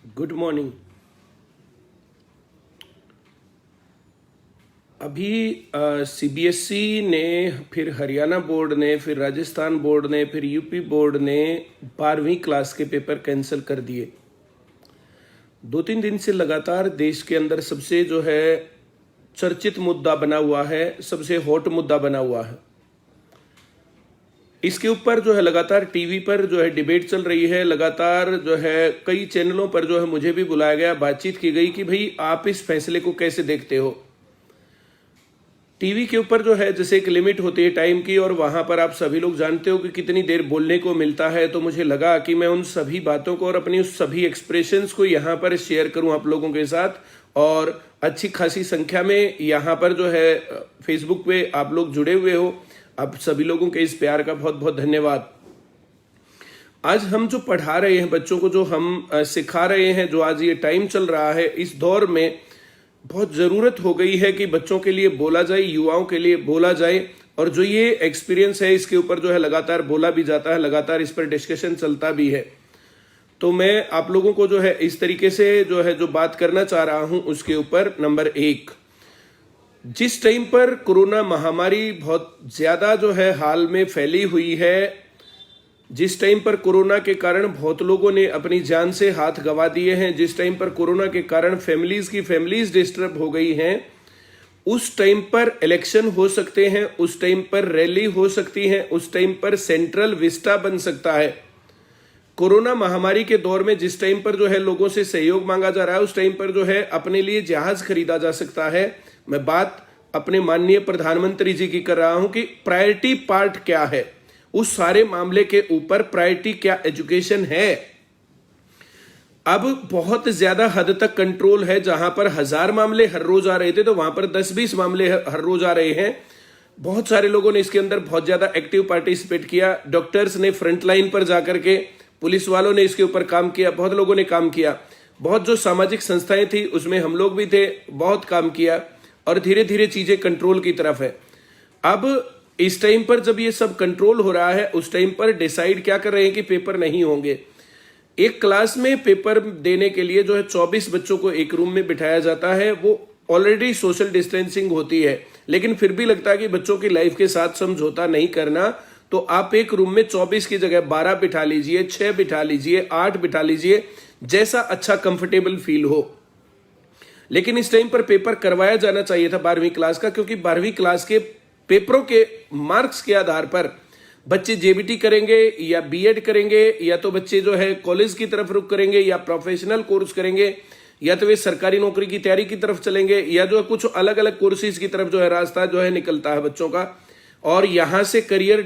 Good morning. अभी CBSE ने, फिर हरियाणा बोर्ड ने, फिर राजस्थान बोर्ड ने, फिर यूपी बोर्ड ने 12वीं क्लास के पेपर कैंसिल कर दिए। 2-3 दिन से लगातार देश के अंदर सबसे जो है चर्चित मुद्दा बना हुआ है, सबसे हॉट मुद्दा बना हुआ है। इसके ऊपर जो है लगातार टीवी पर जो है डिबेट चल रही है। लगातार जो है कई चैनलों पर जो है मुझे भी बुलाया गया, बातचीत की गई कि भाई आप इस फैसले को कैसे देखते हो। टीवी के ऊपर जो है जैसे एक लिमिट होती है टाइम की, और वहां पर आप सभी लोग जानते हो कि कितनी देर बोलने को मिलता है। तो मुझे लगा कि मैं उन सभी बातों को और अपनी उस सभी एक्सप्रेशंस को यहाँ पर शेयर करूं आप लोगों के साथ। और अच्छी खासी संख्या में यहाँ पर जो है फेसबुक पे आप लोग जुड़े हुए हो। आप सभी लोगों के इस प्यार का बहुत बहुत धन्यवाद। आज हम जो पढ़ा रहे हैं बच्चों को, जो हम सिखा रहे हैं, जो आज ये टाइम चल रहा है, इस दौर में बहुत ज़रूरत हो गई है कि बच्चों के लिए बोला जाए, युवाओं के लिए बोला जाए। और जो ये एक्सपीरियंस है इसके ऊपर जो है लगातार बोला भी जाता है, लगातार इस पर डिस्कशन चलता भी है। तो मैं आप लोगों को जो है इस तरीके से जो है जो बात करना चाह रहा हूं उसके ऊपर। नंबर 1, जिस टाइम पर कोरोना महामारी बहुत ज़्यादा जो है हाल में फैली हुई है, जिस टाइम पर कोरोना के कारण बहुत लोगों ने अपनी जान से हाथ गंवा दिए हैं, जिस टाइम पर कोरोना के कारण फैमिलीज डिस्टर्ब हो गई हैं, उस टाइम पर इलेक्शन हो सकते हैं, उस टाइम पर रैली हो सकती है, उस टाइम पर सेंट्रल विस्टा बन सकता है। कोरोना महामारी के दौर में जिस टाइम पर जो है लोगों से सहयोग मांगा जा रहा है, उस टाइम पर जो है अपने लिए जहाज खरीदा जा सकता है। मैं बात अपने माननीय प्रधानमंत्री जी की कर रहा हूं कि प्रायोरिटी पार्ट क्या है, उस सारे मामले के ऊपर प्रायोरिटी क्या एजुकेशन है। अब बहुत ज्यादा हद तक कंट्रोल है। जहां पर 1000 मामले हर रोज आ रहे थे, तो वहां पर 10-20 मामले हर रोज आ रहे हैं। बहुत सारे लोगों ने इसके अंदर बहुत ज्यादा एक्टिव पार्टिसिपेट किया। डॉक्टर्स ने फ्रंट लाइन पर जाकर के, पुलिस वालों ने इसके ऊपर काम किया, बहुत लोगों ने काम किया। बहुत जो सामाजिक संस्थाएं थी उसमें हम लोग भी थे, बहुत काम किया। और धीरे धीरे चीजें कंट्रोल की तरफ है। अब इस टाइम पर जब ये सब कंट्रोल हो रहा है, उस टाइम पर डिसाइड क्या कर रहे हैं कि पेपर नहीं होंगे। एक क्लास में पेपर देने के लिए जो है 24 बच्चों को एक रूम में बिठाया जाता है। वो ऑलरेडी सोशल डिस्टेंसिंग होती है, लेकिन फिर भी लगता है कि बच्चों की लाइफ के साथ समझौता नहीं करना। तो आप एक रूम में 24 की जगह 12 बिठा लीजिए, 6 बिठा लीजिए, 8 बिठा लीजिए, जैसा अच्छा कंफर्टेबल फील हो। लेकिन इस टाइम पर पेपर करवाया जाना चाहिए था 12वीं क्लास का, क्योंकि 12वीं क्लास के पेपरों के मार्क्स के आधार पर बच्चे जेबीटी करेंगे या बीएड करेंगे, या तो बच्चे जो है कॉलेज की तरफ रुख करेंगे, या प्रोफेशनल कोर्स करेंगे, या तो वे सरकारी नौकरी की तैयारी की तरफ चलेंगे, या जो है कुछ अलग अलग कोर्सेज की तरफ जो है रास्ता जो है निकलता है बच्चों का। और यहां से करियर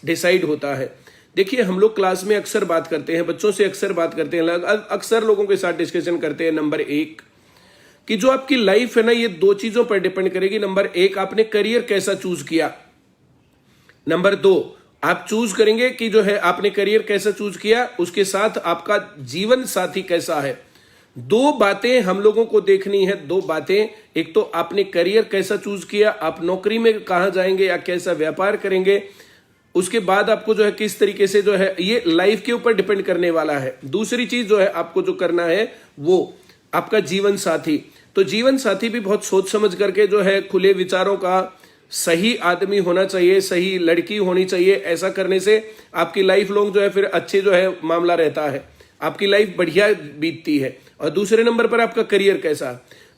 डिसाइड होता है। देखिए, हम लोग क्लास में अक्सर बात करते हैं, बच्चों से अक्सर बात करते हैं, अक्सर लोगों के साथ डिस्कशन करते हैं। नंबर 1 कि जो आपकी लाइफ है ना, ये 2 चीजों पर डिपेंड करेगी। नंबर 1, आपने करियर कैसा चूज किया। नंबर 2, आप चूज करेंगे कि जो है आपने करियर कैसा चूज किया, उसके साथ आपका जीवन साथी कैसा है। 2 बातें हम लोगों को देखनी है, 2 बातें। एक तो आपने करियर कैसा चूज किया, आप नौकरी में कहां जाएंगे या कैसा व्यापार करेंगे। उसके बाद आपको जो है किस तरीके से जो है ये लाइफ के ऊपर डिपेंड करने वाला है। दूसरी चीज जो है आपको जो करना है वो आपका जीवन साथी। तो जीवन साथी भी बहुत सोच समझ करके जो है खुले विचारों का सही आदमी होना चाहिए, सही लड़की होनी चाहिए। ऐसा करने से आपकी लाइफ लॉन्ग जो है फिर अच्छे जो है मामला रहता है, आपकी लाइफ बढ़िया बीतती है। और दूसरे नंबर पर आपका करियर कैसा।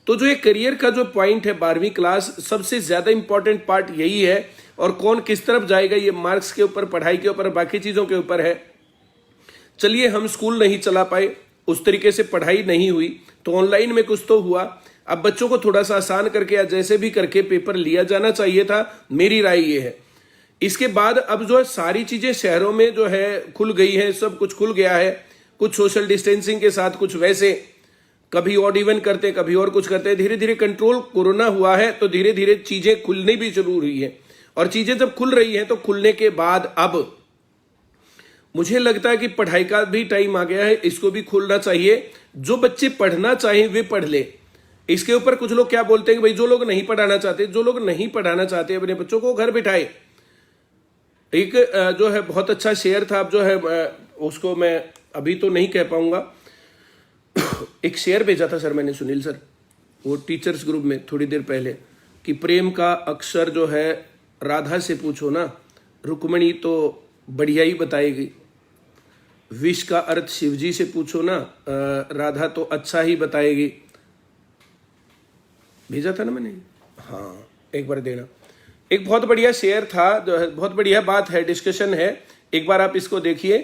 तो जो ये करियर का जो पॉइंट है 12वीं क्लास, सबसे ज्यादा इंपॉर्टेंट पार्ट यही है। और कौन किस तरफ जाएगा ये मार्क्स के ऊपर, पढ़ाई के ऊपर, बाकी चीजों के ऊपर है। चलिए, हम स्कूल नहीं चला पाए, उस तरीके से पढ़ाई नहीं हुई, तो ऑनलाइन में कुछ तो हुआ। अब बच्चों को थोड़ा सा आसान करके या जैसे भी करके पेपर लिया जाना चाहिए था, मेरी राय ये है। इसके बाद अब जो है सारी चीजें शहरों में जो है खुल गई है, सब कुछ खुल गया है। कुछ सोशल डिस्टेंसिंग के साथ, कुछ वैसे, कभी ऑड इवन करते, कभी और कुछ करते। धीरे धीरे कंट्रोल कोरोना हुआ है, तो धीरे धीरे चीजें खुलनी भी शुरू हुई है। और चीजें जब खुल रही हैं, तो खुलने के बाद अब मुझे लगता है कि पढ़ाई का भी टाइम आ गया है, इसको भी खुलना चाहिए। जो बच्चे पढ़ना चाहें वे पढ़ ले। इसके ऊपर कुछ लोग क्या बोलते हैं कि भाई जो लोग नहीं पढ़ाना चाहते, जो लोग नहीं पढ़ाना चाहते अपने बच्चों को घर बिठाए। एक जो है बहुत अच्छा शेयर था, अब जो है उसको मैं अभी तो नहीं कह पाऊंगा। एक शेयर भेजा था सर मैंने सुनील सर, वो टीचर्स ग्रुप में थोड़ी देर पहले, कि प्रेम का अक्षर जो है राधा से पूछो ना, रुक्मणी तो बढ़िया ही बताएगी। विष का अर्थ शिवजी से पूछो ना, राधा तो अच्छा ही बताएगी। भेजा था ना मैंने, हाँ एक बार देना। एक बहुत बढ़िया शेयर था, जो है बहुत बढ़िया बात है, डिस्कशन है, एक बार आप इसको देखिए।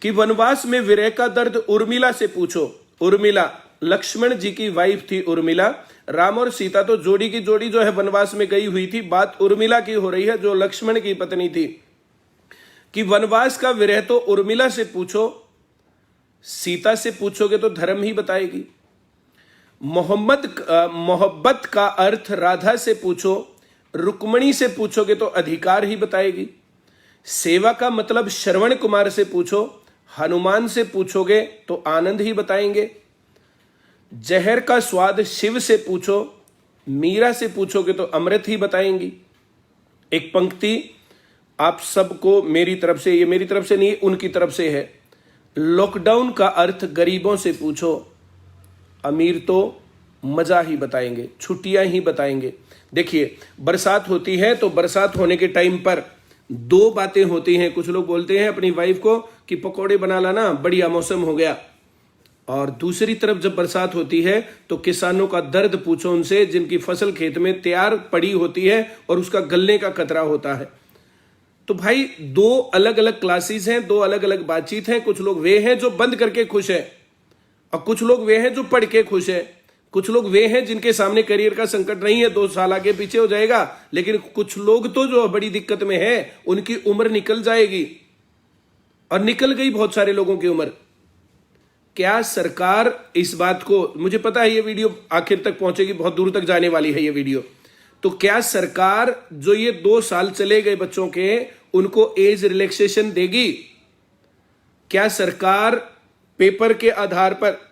कि वनवास में विरह का दर्द उर्मिला से पूछो। उर्मिला लक्ष्मण जी की वाइफ थी उर्मिला। राम और सीता तो जोड़ी की जोड़ी जो है वनवास में गई हुई थी, बात उर्मिला की हो रही है जो लक्ष्मण की पत्नी थी। कि वनवास का विरह तो उर्मिला से पूछो, सीता से पूछोगे तो धर्म ही बताएगी। मोहब्बत का अर्थ राधा से पूछो, रुक्मणी से पूछोगे तो अधिकार ही बताएगी। सेवा का मतलब श्रवण कुमार से पूछो, हनुमान से पूछोगे तो आनंद ही बताएंगे। जहर का स्वाद शिव से पूछो, मीरा से पूछोगे तो अमृत ही बताएंगी। एक पंक्ति आप सबको मेरी तरफ से, ये मेरी तरफ से नहीं उनकी तरफ से है। लॉकडाउन का अर्थ गरीबों से पूछो, अमीर तो मजा ही बताएंगे, छुट्टियां ही बताएंगे। देखिए बरसात होती है तो बरसात होने के टाइम पर दो बातें होती हैं। कुछ लोग बोलते हैं अपनी वाइफ को कि पकौड़े बना लाना, बढ़िया मौसम हो गया। और दूसरी तरफ जब बरसात होती है तो किसानों का दर्द पूछो उनसे, जिनकी फसल खेत में तैयार पड़ी होती है और उसका गलने का खतरा होता है। तो भाई दो अलग अलग क्लासेस हैं, दो अलग अलग बातचीत हैं। कुछ लोग वे हैं जो बंद करके खुश है और कुछ लोग वे हैं जो पढ़ के खुश है। कुछ लोग वे हैं जिनके सामने करियर का संकट नहीं है, 2 साल आगे पीछे हो जाएगा। लेकिन कुछ लोग तो जो बड़ी दिक्कत में है, उनकी उम्र निकल जाएगी और निकल गई बहुत सारे लोगों की उम्र। क्या सरकार इस बात को, मुझे पता है ये वीडियो आखिर तक पहुंचेगी, बहुत दूर तक जाने वाली है ये वीडियो, तो क्या सरकार जो ये 2 साल चले गए बच्चों के, उनको एज रिलैक्सेशन देगी? क्या सरकार पेपर के आधार पर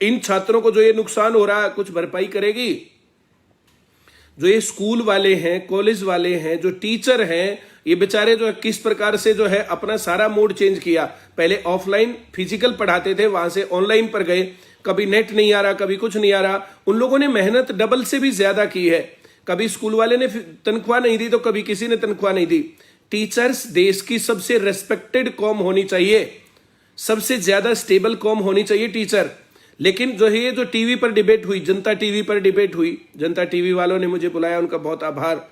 इन छात्रों को जो ये नुकसान हो रहा है कुछ भरपाई करेगी? जो ये स्कूल वाले हैं, कॉलेज वाले हैं, जो टीचर हैं, ये बेचारे जो है किस प्रकार से जो है अपना सारा मोड चेंज किया। पहले ऑफलाइन फिजिकल पढ़ाते थे, वहां से ऑनलाइन पर गए, कभी नेट नहीं आ रहा, कभी कुछ नहीं आ रहा। उन लोगों ने मेहनत डबल से भी ज्यादा की है। कभी स्कूल वाले ने तनख्वाह नहीं दी तो कभी किसी ने तनख्वाह नहीं दी। टीचर्स देश की सबसे रेस्पेक्टेड कॉम होनी चाहिए, सबसे ज्यादा स्टेबल कॉम होनी चाहिए टीचर। लेकिन जो है ये जो टीवी पर डिबेट हुई, जनता टीवी पर डिबेट हुई, जनता टीवी वालों ने मुझे बुलाया, उनका बहुत आभार।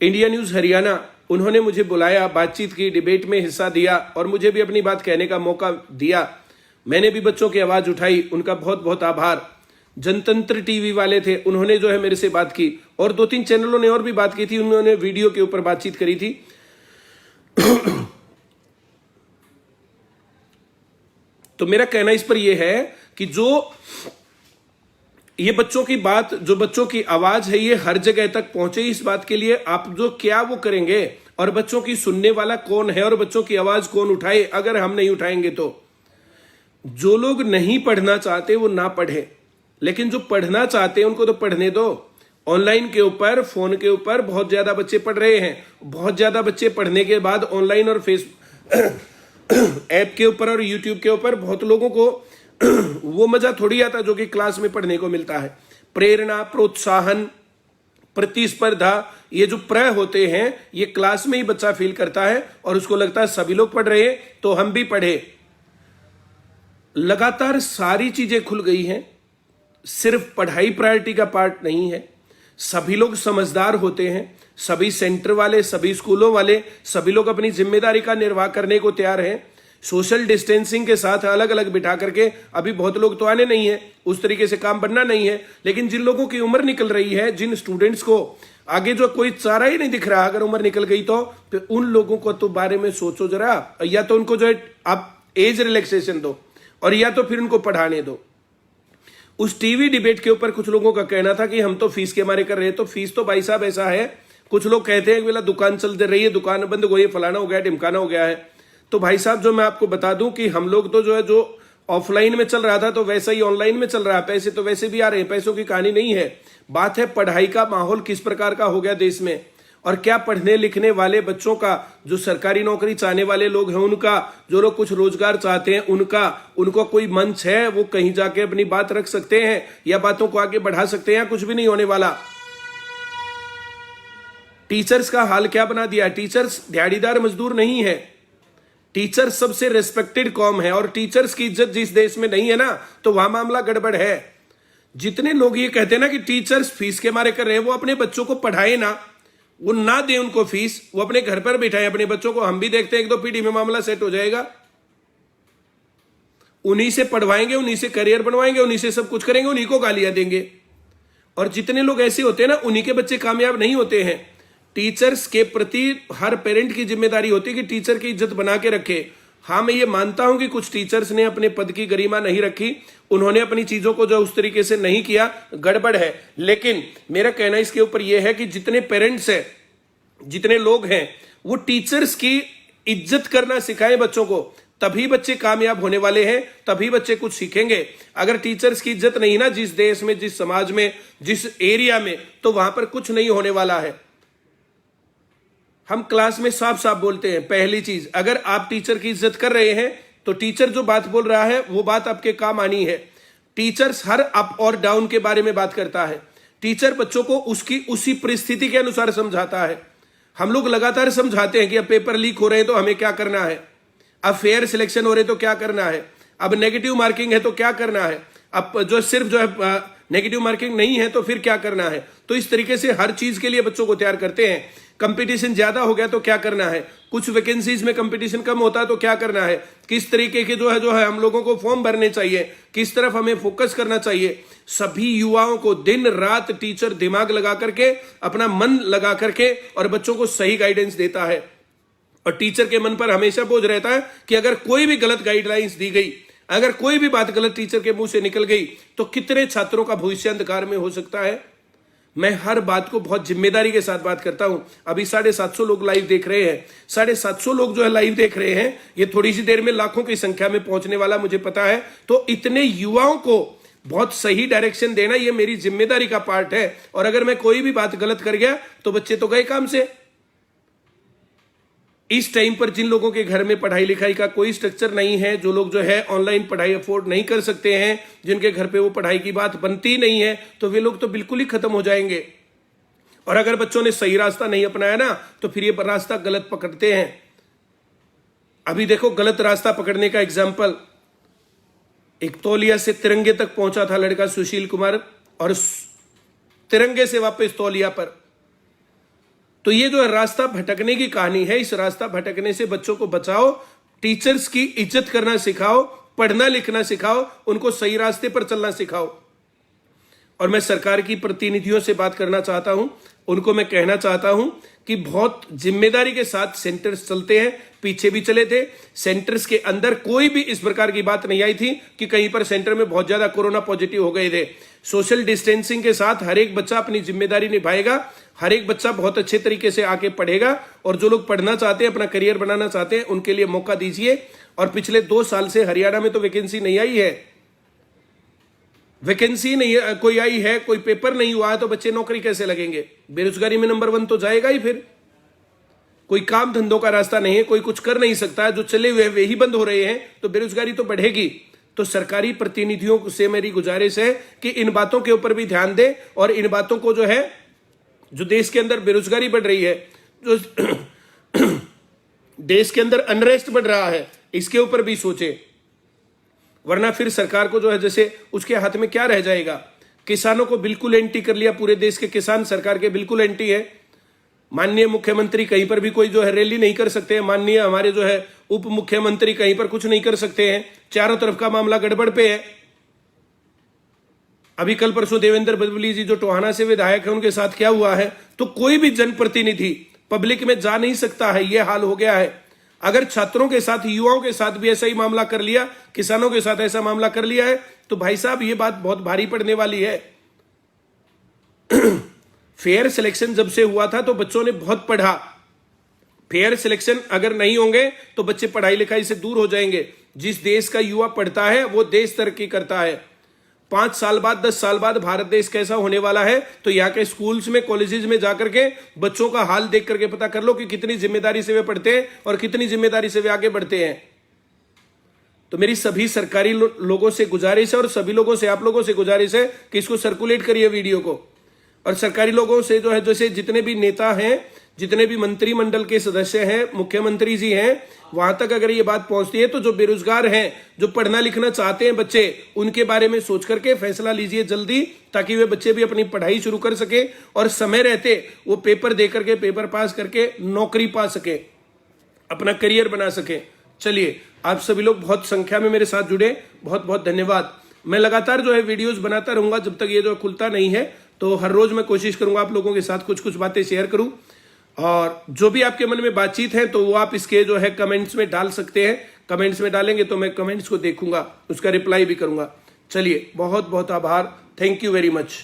इंडिया न्यूज हरियाणा, उन्होंने मुझे बुलाया, बातचीत की, डिबेट में हिस्सा दिया और मुझे भी अपनी बात कहने का मौका दिया। मैंने भी बच्चों की आवाज उठाई, उनका बहुत बहुत आभार। जनतंत्र टीवी वाले थे, उन्होंने जो है मेरे से बात की और 2-3 चैनलों ने और भी बात की थी, उन्होंने वीडियो के ऊपर बातचीत करी थी। तो मेरा कहना इस पर यह है कि जो ये बच्चों की बात, जो बच्चों की आवाज है, ये हर जगह तक पहुंचे। इस बात के लिए आप जो क्या वो करेंगे और बच्चों की सुनने वाला कौन है और बच्चों की आवाज कौन उठाए? अगर हम नहीं उठाएंगे तो जो लोग नहीं पढ़ना चाहते वो ना पढ़े, लेकिन जो पढ़ना चाहते हैं उनको तो पढ़ने दो। ऑनलाइन के ऊपर, फोन के ऊपर बहुत ज्यादा बच्चे पढ़ रहे हैं। बहुत ज्यादा बच्चे पढ़ने के बाद ऑनलाइन और फेसबुक ऐप के ऊपर और यूट्यूब के ऊपर बहुत लोगों को वो मजा थोड़ी आता जो कि क्लास में पढ़ने को मिलता है। प्रेरणा, प्रोत्साहन, प्रतिस्पर्धा, ये जो प्रय होते हैं, ये क्लास में ही बच्चा फील करता है और उसको लगता है सभी लोग पढ़ रहे हैं तो हम भी पढ़े। लगातार सारी चीजें खुल गई हैं, सिर्फ पढ़ाई प्रायोरिटी का पार्ट नहीं है। सभी लोग समझदार होते हैं, सभी सेंटर वाले, सभी स्कूलों वाले, सभी लोग अपनी जिम्मेदारी का निर्वाह करने को तैयार हैं। सोशल डिस्टेंसिंग के साथ अलग अलग बिठा करके, अभी बहुत लोग तो आने नहीं है, उस तरीके से काम बनना नहीं है। लेकिन जिन लोगों की उम्र निकल रही है, जिन स्टूडेंट्स को आगे जो कोई चारा ही नहीं दिख रहा, अगर उम्र निकल गई तो फिर उन लोगों को तो बारे में सोचो जरा। या तो उनको जो है आप एज रिलैक्सेशन दो और या तो फिर उनको पढ़ाने दो। उस टीवी डिबेट के ऊपर कुछ लोगों का कहना था कि हम तो फीस के मारे कर रहे हैं। तो फीस तो भाई साहब ऐसा है, कुछ लोग कहते हैं कि बोला दुकान चल रही है, दुकान बंद हो गई, फलाना हो गया, ढिमकाना हो गया है। तो भाई साहब जो मैं आपको बता दूं कि हम लोग तो जो है, जो ऑफलाइन में चल रहा था तो वैसा ही ऑनलाइन में चल रहा है। पैसे तो वैसे भी आ रहे हैं, पैसों की कहानी नहीं है। बात है पढ़ाई का माहौल किस प्रकार का हो गया देश में। और क्या पढ़ने लिखने वाले बच्चों का, जो सरकारी नौकरी चाहने वाले लोग हैं उनका, जो लोग कुछ रोजगार चाहते हैं उनका, उनको कोई मंच है, वो कहीं जाके अपनी बात रख सकते हैं या बातों को आगे बढ़ा सकते हैं? कुछ भी नहीं होने वाला। टीचर्स का हाल क्या बना दिया? टीचर्स दिहाड़ीदार मजदूर नहीं है, टीचर्स सबसे रेस्पेक्टेड कॉम है, और टीचर्स की इज्जत जिस देश में नहीं है ना, तो वहां मामला गड़बड़ है। जितने लोग ये कहते हैं ना कि टीचर्स फीस के मारे कर रहे हैं, वो अपने बच्चों को पढ़ाए ना, वो ना दे उनको फीस, वो अपने घर पर बैठाए अपने बच्चों को। हम भी देखते हैं 1-2 पीढ़ी में मामला सेट हो जाएगा। उन्हीं से पढ़वाएंगे, उन्हीं से करियर बनवाएंगे, उन्हीं से सब कुछ करेंगे, उन्हीं को गालियां देंगे। और जितने लोग ऐसे होते हैं ना, उन्हीं के बच्चे कामयाब नहीं होते हैं। टीचर्स के प्रति हर पेरेंट की जिम्मेदारी होती है कि टीचर की इज्जत बना के रखे। हाँ, मैं ये मानता हूं कि कुछ टीचर्स ने अपने पद की गरिमा नहीं रखी, उन्होंने अपनी चीजों को जो उस तरीके से नहीं किया, गड़बड़ है। लेकिन मेरा कहना इसके ऊपर यह है कि जितने पेरेंट्स हैं, जितने लोग हैं, वो टीचर्स की इज्जत करना सिखाएं बच्चों को, तभी बच्चे कामयाब होने वाले हैं, तभी बच्चे कुछ सीखेंगे। अगर टीचर्स की इज्जत नहीं ना जिस देश में, जिस समाज में, जिस एरिया में, तो वहां पर कुछ नहीं होने वाला है। हम क्लास में साफ साफ बोलते हैं, पहली चीज, अगर आप टीचर की इज्जत कर रहे हैं तो टीचर जो बात बोल रहा है वो बात आपके काम आनी है। टीचर्स हर अप और डाउन के बारे में बात करता है। टीचर बच्चों को उसकी उसी परिस्थिति के अनुसार समझाता है। हम लोग लगातार समझाते हैं कि अब पेपर लीक हो रहे हैं तो हमें क्या करना है, अब फेयर सिलेक्शन हो रहे तो क्या करना है, अब नेगेटिव मार्किंग है तो क्या करना है, अब जो सिर्फ जो है नेगेटिव मार्किंग नहीं है तो फिर क्या करना है। तो इस तरीके से हर चीज के लिए बच्चों को तैयार करते हैं। कंपटीशन ज्यादा हो गया तो क्या करना है, कुछ वैकेंसीज में कंपटीशन कम होता है तो क्या करना है, किस तरीके के जो है हम लोगों को फॉर्म भरने चाहिए, किस तरफ हमें फोकस करना चाहिए। सभी युवाओं को दिन रात टीचर दिमाग लगा करके, अपना मन लगा करके और बच्चों को सही गाइडेंस देता है। और टीचर के मन पर हमेशा बोझ रहता है कि अगर कोई भी गलत गाइडलाइंस दी गई, अगर कोई भी बात गलत टीचर के मुंह से निकल गई, तो कितने छात्रों का भविष्य अंधकार में हो सकता है। मैं हर बात को बहुत जिम्मेदारी के साथ बात करता हूं। अभी 750 लोग लाइव देख रहे हैं, 750 लोग जो है लाइव देख रहे हैं, ये थोड़ी सी देर में लाखों की संख्या में पहुंचने वाला मुझे पता है। तो इतने युवाओं को बहुत सही डायरेक्शन देना, ये मेरी जिम्मेदारी का पार्ट है। और अगर मैं कोई भी बात गलत कर गया तो बच्चे तो गए काम से। इस टाइम पर जिन लोगों के घर में पढ़ाई लिखाई का कोई स्ट्रक्चर नहीं है, जो लोग जो है ऑनलाइन पढ़ाई अफोर्ड नहीं कर सकते हैं, जिनके घर पे वो पढ़ाई की बात बनती नहीं है, तो वे लोग तो बिल्कुल ही खत्म हो जाएंगे। और अगर बच्चों ने सही रास्ता नहीं अपनाया ना, तो फिर ये रास्ता गलत पकड़ते हैं। अभी देखो गलत रास्ता पकड़ने का एग्जाम्पल, एक तौलिया से तिरंगे तक पहुंचा था लड़का सुशील कुमार, और तिरंगे से वापस तौलिया पर। तो ये जो रास्ता भटकने की कहानी है, इस रास्ता भटकने से बच्चों को बचाओ, टीचर्स की इज्जत करना सिखाओ, पढ़ना लिखना सिखाओ, उनको सही रास्ते पर चलना सिखाओ। और मैं सरकार की प्रतिनिधियों से बात करना चाहता हूं, उनको मैं कहना चाहता हूं कि बहुत जिम्मेदारी के साथ सेंटर्स चलते हैं, पीछे भी चले थे। सेंटर्स के अंदर कोई भी इस प्रकार की बात नहीं आई थी कि कहीं पर सेंटर में बहुत ज्यादा कोरोना पॉजिटिव हो गए थे। सोशल डिस्टेंसिंग के साथ हर एक बच्चा अपनी जिम्मेदारी निभाएगा, हर एक बच्चा बहुत अच्छे तरीके से आके पढ़ेगा। और जो लोग पढ़ना चाहते हैं, अपना करियर बनाना चाहते हैं, उनके लिए मौका दीजिए। और पिछले 2 साल से हरियाणा में तो वैकेंसी नहीं आई है, वैकेंसी नहीं कोई आई है, कोई पेपर नहीं हुआ है, तो बच्चे नौकरी कैसे लगेंगे? बेरोजगारी में नंबर 1 तो जाएगा ही। फिर कोई काम धंधों का रास्ता नहीं है, कोई कुछ कर नहीं सकता, जो चले हुए वे ही बंद हो रहे हैं, तो बेरोजगारी तो बढ़ेगी। तो सरकारी प्रतिनिधियों से मेरी गुजारिश है कि इन बातों के ऊपर भी ध्यान दें, और इन बातों को जो है, जो देश के अंदर बेरोजगारी बढ़ रही है, जो देश के अंदर अनरेस्ट बढ़ रहा है, इसके ऊपर भी सोचे। वरना फिर सरकार को जो है, जैसे उसके हाथ में क्या रह जाएगा। किसानों को बिल्कुल एंटी कर लिया, पूरे देश के किसान सरकार के बिल्कुल एंटी है। माननीय मुख्यमंत्री कहीं पर भी कोई जो है रैली नहीं कर सकते हैं, माननीय हमारे जो है उप मुख्यमंत्री कहीं पर कुछ नहीं कर सकते हैं, चारों तरफ का मामला गड़बड़ पे है। अभी कल परसों देवेंद्र बबली जी जो टोहाना से विधायक है, उनके साथ क्या हुआ है। तो कोई भी जनप्रतिनिधि पब्लिक में जा नहीं सकता है, यह हाल हो गया है। अगर छात्रों के साथ, युवाओं के साथ भी ऐसा ही मामला कर लिया, किसानों के साथ ऐसा मामला कर लिया है, तो भाई साहब ये बात बहुत भारी पड़ने वाली है। फेयर सिलेक्शन जब से हुआ था तो बच्चों ने बहुत पढ़ा। फेयर सिलेक्शन अगर नहीं होंगे तो बच्चे पढ़ाई लिखाई से दूर हो जाएंगे। जिस देश का युवा पढ़ता है वो देश तरक्की करता है। 5 साल बाद 10 साल बाद भारत देश कैसा होने वाला है, तो यहाँ के स्कूल्स में कॉलेजेस में जाकर के बच्चों का हाल देख करके पता कर लो कि कितनी जिम्मेदारी से वे पढ़ते हैं और कितनी जिम्मेदारी से वे आगे बढ़ते हैं। तो मेरी सभी सरकारी लोगों से गुजारिश है और सभी लोगों से, आप लोगों से गुजारिश है कि इसको सर्कुलेट करिए वीडियो को। और सरकारी लोगों से जो है, जैसे जितने भी नेता हैं, जितने भी मंत्रिमंडल के सदस्य हैं, मुख्यमंत्री जी हैं, वहां तक अगर ये बात पहुंचती है तो जो बेरोजगार हैं, जो पढ़ना लिखना चाहते हैं बच्चे, उनके बारे में सोच करके फैसला लीजिए जल्दी, ताकि वे बच्चे भी अपनी पढ़ाई शुरू कर सके और समय रहते वो पेपर दे करके, पेपर पास करके नौकरी पा सके, अपना करियर बना सके। चलिए, आप सभी लोग बहुत संख्या में मेरे साथ जुड़े, बहुत बहुत धन्यवाद। मैं लगातार जो है वीडियोस बनाता रहूंगा जब तक ये जो खुलता नहीं है, तो हर रोज मैं कोशिश करूंगा आप लोगों के साथ कुछ कुछ बातें शेयर करूं। और जो भी आपके मन में बातचीत है तो वो आप इसके जो है कमेंट्स में डाल सकते हैं। कमेंट्स में डालेंगे तो मैं कमेंट्स को देखूंगा, उसका रिप्लाई भी करूंगा। चलिए, बहुत बहुत आभार, थैंक यू वेरी मच।